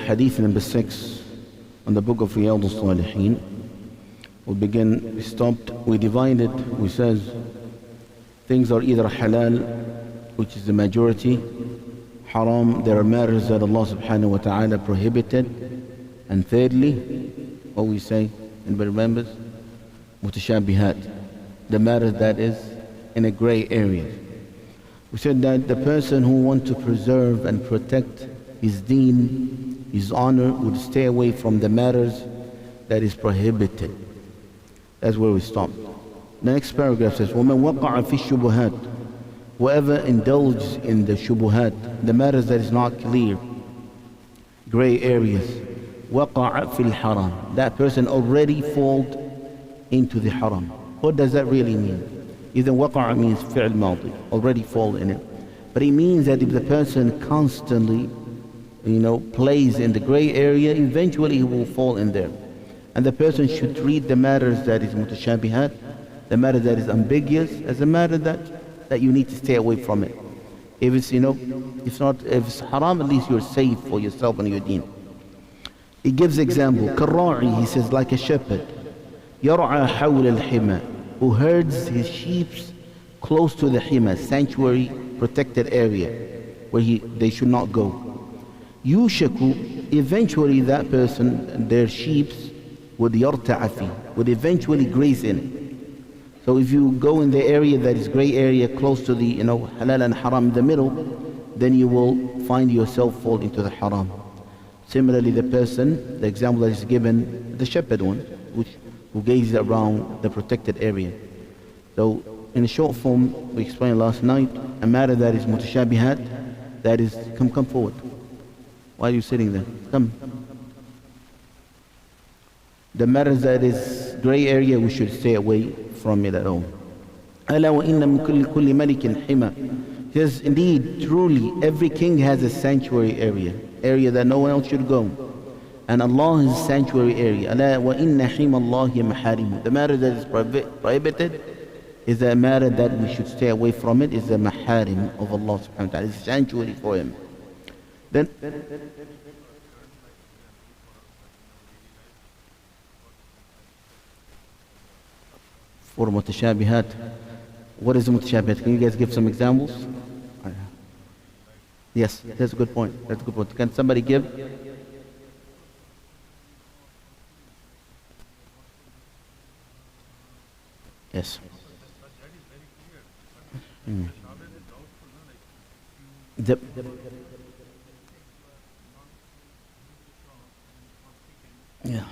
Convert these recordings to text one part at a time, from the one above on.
hadith number 6 on the book of Riyadh al-Salihin. We stopped, we divided, we says things are either halal, which is the majority, haram, there are matters that Allah subhanahu wa ta'ala prohibited, and thirdly, what we say, anybody remembers? Mutashabihat, the matter that is in a gray area. We said that the person who wants to preserve and protect his deen, his honor, would stay away from the matters that is prohibited. That's where we stopped. The next paragraph says, وَمَنْ وَقَعَ فِي الشُّبُهَاتِ, whoever indulges in the shubuhat, the matters that is not clear, gray areas, وَقَعَ فِي الْحَرَامِ, that person already falls into the haram. What does that really mean? Either waqa'a means fi'l madi, already fall in it. But it means that if the person constantly, plays in the gray area, eventually he will fall in there. And the person should treat the matters that is mutashabihat, the matter that is ambiguous, as a matter that you need to stay away from it. If it's, if it's haram, at least you're safe for yourself and your deen. He gives example, كالراعي, he says, like a shepherd, يرعى حول الحمى, who herds his sheep close to the hima, sanctuary, protected area, where they should not go. يوشك, eventually that person, their sheep, would يرتع فيه, would eventually graze in it. So if you go in the area that is gray area, close to the halal and haram in the middle, then you will find yourself fall into the haram. Similarly, the person, the example that is given, the shepherd one, who gazes around the protected area. So in a short form, we explained last night, a matter that is mutashabihat, that is, come forward. Why are you sitting there? Come. The matters that is gray area, we should stay away from it at all. أَلَا وَإِنَّ مِن كُلِّ مَلِكٍ حِمَى. Yes, indeed, truly, every king has a sanctuary area that no one else should go. And Allah is sanctuary area. أَلَا وَإِنَّ حِمَ اللَّهِ مَحَارِمُ. The matter that is prohibited is a matter that we should stay away from it, is the maharim of Allah subhanahu wa ta'ala. It's sanctuary for Him. Then, for mutashabihat, what is mutashabihat? Can you guys give some examples? Yes, that's a good point. That's a good point. Can somebody give? Yes. Yeah.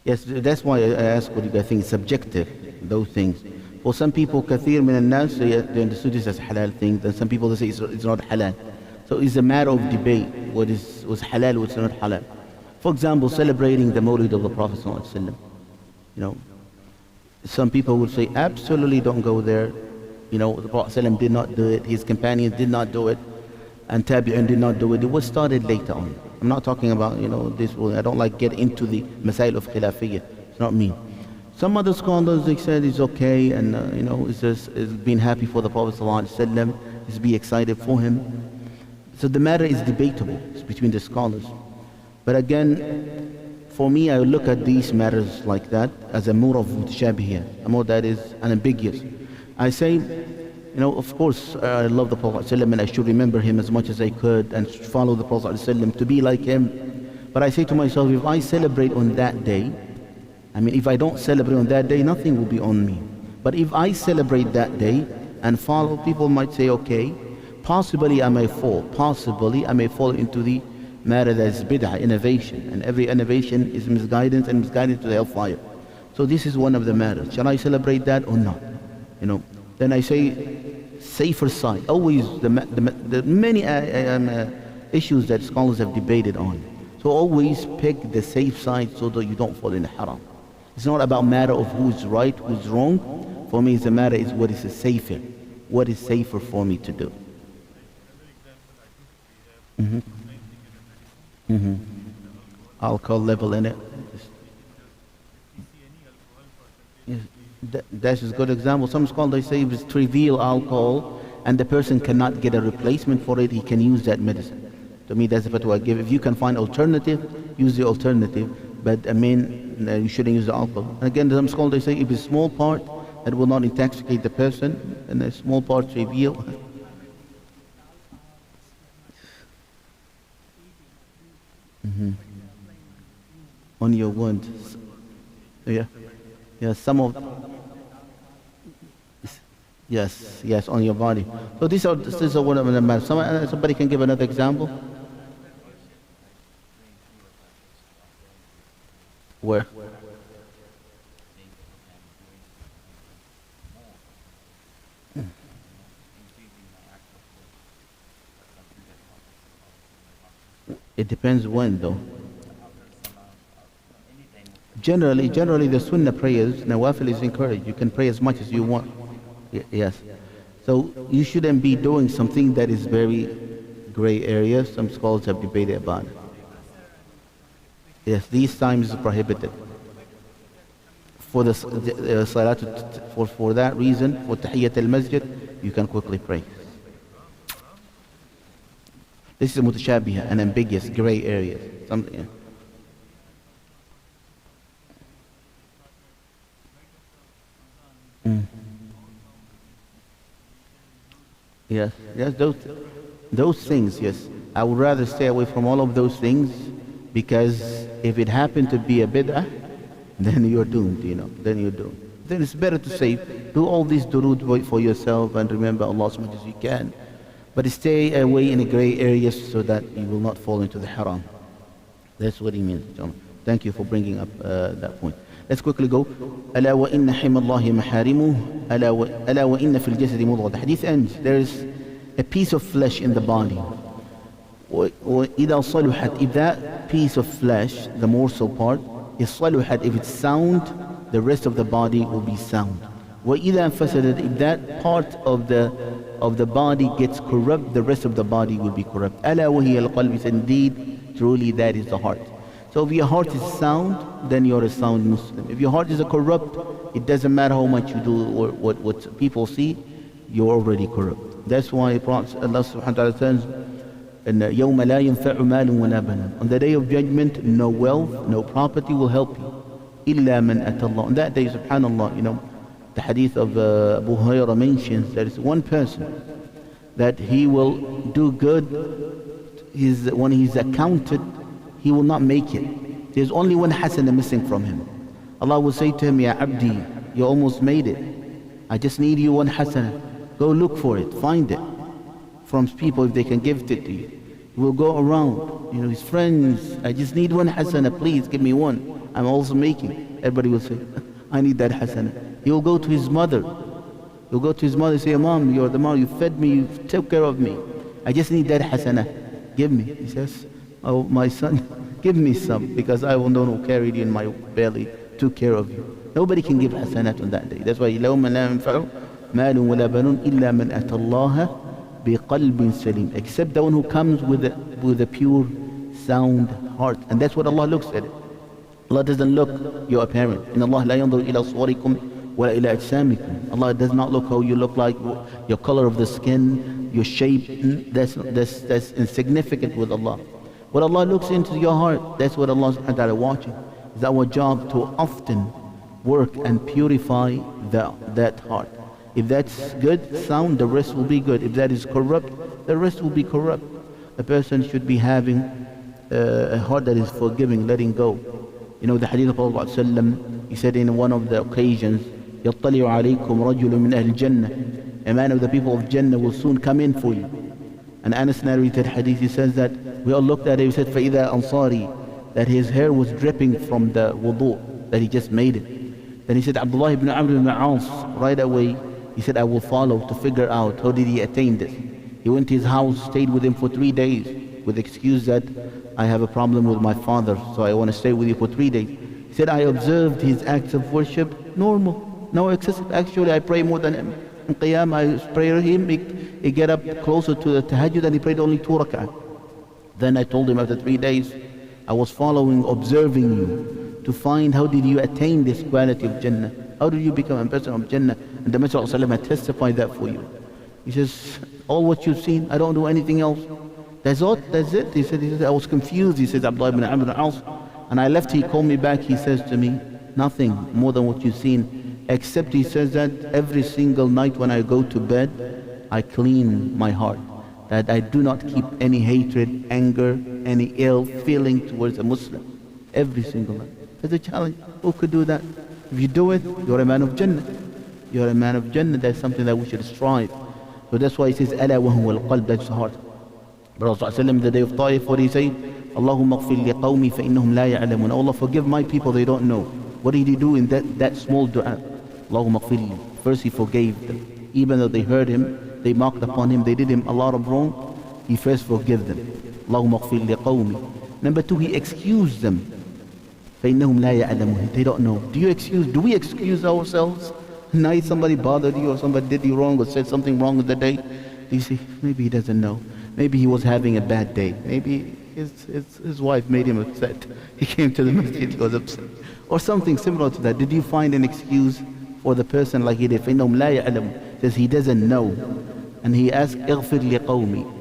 Yes, that's why I ask what you guys think is subjective, those things. For some people, kathir min al-nas, they understood this as a halal thing, then some people they say it's not halal. So it's a matter of debate, what is halal, what's not halal. For example, celebrating the Mawlid of the Prophet ﷺ. Some people would say, absolutely don't go there. The Prophet ﷺ did not do it, his companions did not do it, and Tabi'in did not do it. It was started later on. I'm not talking about, this, I don't like get into the masail of khilafiyya. It's not me. Some other scholars, they said it's okay, and it's being happy for the Prophet ﷺ, it's be excited for him. So the matter is debatable, it's between the scholars. But again, for me, I look at these matters like that as a more of mutashabihiyah, a more that is unambiguous. I say, of course, I love the Prophet ﷺ and I should remember him as much as I could and follow the Prophet ﷺ to be like him. But I say to myself, if I celebrate on that day, if I don't celebrate on that day, nothing will be on me. But if I celebrate that day and follow, people might say, okay, possibly I may fall into the matter that is bid'ah, innovation. And every innovation is misguidance, and misguidance to the hellfire. So this is one of the matters. Shall I celebrate that or not? Then I say, safer side. Always the many issues that scholars have debated on. So always pick the safe side so that you don't fall in the haram. It's not about matter of who's right, who's wrong. For me, the matter is what is safer. What is safer for me to do? Alcohol level in it. Yes, that's a good example. Some scholars say if it's trivial alcohol and the person cannot get a replacement for it, he can use that medicine. To me, that's the fatwa I give. If you can find alternative, use the alternative. But I mean, you shouldn't use the alcohol. And again, some scholars, they say if it's a small part, that will not intoxicate the person, and a small part trivial. On your wound. Yeah. Yeah, some of. Yes, on your body. So this is one of them. Somebody can give another example? Where? It depends when though. Generally the sunnah prayers, nawafil is encouraged. You can pray as much as you want. Yes. So you shouldn't be doing something that is very gray area. Some scholars have debated about it. Yes, these times is prohibited. For the salat, for that reason, for tahiyyat al-masjid, you can quickly pray. This is mutashabiha, an ambiguous gray area. Something. Yeah. Yes, those things, yes. I would rather stay away from all of those things, because if it happened to be a bid'ah, then you're doomed, then you're doomed. Then it's better to say, do all these durood for yourself and remember Allah as much as you can. But stay away in the gray areas so that you will not fall into the haram. That's what he means, John. Thank you for bringing up that point. Let's quickly go. ألا وإن حمى الله محارمه ألا وإن في الجسد مضغة. The hadith ends. There is a piece of flesh in the body. وإذا صلحت, if that piece of flesh, the morsel part, is صلحت, if it's sound, the rest of the body will be sound. وإذا فسدت, if that part of the body gets corrupt, the rest of the body will be corrupt. ألا وهي القلب. Indeed, truly that is the heart. So if your heart is sound, then you're a sound Muslim. If your heart is corrupt, it doesn't matter how much you do or what people see, you're already corrupt. That's why Allah subhanahu wa ta'ala says, يَوْمَ لَا يَنْفَعُ مَالٌ وَلَا بَنُونَ. On the day of judgment, no wealth, no property will help you. إِلَّا مَنْ أَتَى اللَّهِ. On that day, subhanallah, the hadith of Abu Hurairah mentions there is one person that he will do good, when he's accounted, he will not make it. There's only one hasanah missing from him. Allah will say to him, Ya Abdi, you almost made it. I just need you one hasanah. Go look for it, find it from people if they can give it to you. He will go around, his friends, I just need one hasanah, please give me one. I'm also making. Everybody will say, I need that hasanah. He will go to his mother. He'll go to his mother and say, Mom, you're the mom, you fed me, you took care of me. I just need that hasanah. Give me. He says, oh, my son, give me some, because I will know who carried you in my belly, took care of you. Nobody can give hasanat on that day. That's why يَوْمَ لَا يَنْفَعُ مَالٌ وَلَا بَنُونَ إِلَّا مَنْ أَتَى اللَّهَ بِقَلْبٍ سَلِيمٍ. Except the one who comes with a pure, sound heart. And that's what Allah looks at. Allah doesn't look your apparent. إِنَّ اللَّهَ لَا يَنْظُرُ إِلَى صُوَرِكُمْ وَلَا إِلَى أَجْسَامِكُمْ. Allah does not look how you look like, your color of the skin, your shape. That's insignificant with Allah. What Allah looks into your heart, that's what Allah subhanahu wa ta'ala watching. It's our job to often work and purify that heart. If that's good, sound, the rest will be good. If that is corrupt, the rest will be corrupt. A person should be having a heart that is forgiving, letting go. The hadith of Prophet ﷺ, he said in one of the occasions, يَطَّلِعُ عَلَيْكُمْ رَجُلٌ مِنْ أَهْلِ الْجَنَّةِ. A man of the people of Jannah will soon come in for you. And Anas narrated hadith, he says that we all looked at it, he said, فَإِذَا أَنصَارِي, that his hair was dripping from the wudu, that he just made it. Then he said, Abdullah ibn Amr ibn As, right away, he said, I will follow to figure out how did he attain this. He went to his house, stayed with him for 3 days, with the excuse that I have a problem with my father, so I want to stay with you for 3 days. He said, I observed his acts of worship, normal, no excessive. Actually, I pray more than him. In Qiyam, I pray him, he get up closer to the tahajjud, and he prayed only 2 rak'ah. Then I told him after 3 days, I was following, observing you, to find how did you attain this quality of Jannah? How did you become a person of Jannah? And the Messenger ﷺ had testified that for you. He says, all what you've seen, I don't do anything else. That's all, that's it. He said, I was confused. He says, Abdullah ibn Amr al-As. And I left, he called me back, he says to me, nothing more than what you've seen. Except he says that every single night when I go to bed, I clean my heart. That I do not keep any hatred, anger, any ill feeling towards a Muslim. Every single night. That's a challenge. Who could do that? If you do it, you're a man of Jannah. You're a man of Jannah. That's something that we should strive. So that's why he says, Ala wa huwa al-qalb, that's the heart. Prophet ﷺ, the day of Taif, what did he say? Allahumma ghfir li qawmi fa innahum la ya'lamun. Allah, forgive my people, they don't know. What did he do in that small dua? Allahumma ghfir li. First he forgave them. Even though they heard him, they mocked upon him, they did him a lot of wrong, he first forgave them. Allahumma ghfir li qawmi. Number two, he excused them. فَإِنَّهُمْ لَا يَعْلَمُونَ. They don't know. Do we excuse ourselves? Night somebody bothered you or somebody did you wrong or said something wrong in the day. You see, maybe he doesn't know. Maybe he was having a bad day. Maybe his wife made him upset. He came to the masjid, he was upset. Or something similar to that. Did you find an excuse for the person like he did? فَإِنَّهُمْ لَا يَعْلَمُونَ. Says he doesn't know. And he asked, اغفر لقومي.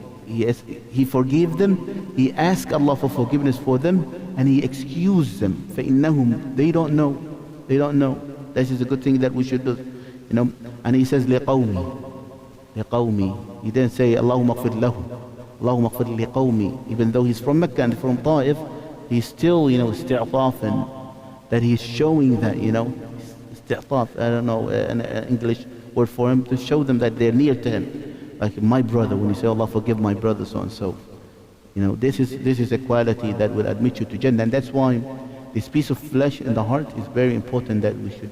He forgave them, he asked Allah for forgiveness for them, and he excused them. فَإِنَّهُمْ, they don't know. They don't know. This is a good thing that we should do. You know, and he says, لِقَوْمِ. لِقَوْمِ. He didn't say, اللهم اغفر له. اللهم اغفر لقومي. Even though he's from Mecca and from Taif, he's still, استعطاف, and that he's showing that, استعطاف, I don't know, an English word for him, to show them that they're near to him. Like my brother, when you say, Allah forgive my brother, so and so. This is a quality that will admit you to Jannah. And that's why this piece of flesh in the heart is very important, that we should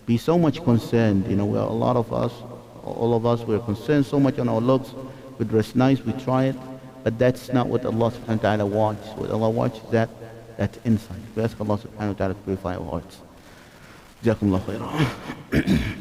be so much concerned. Where all of us, we're concerned so much on our looks. We dress nice, we try it, but that's not what Allah subhanahu wa ta'ala wants. What Allah wants is that inside. We ask Allah subhanahu wa ta'ala to purify our hearts. Jazakumullah khairan.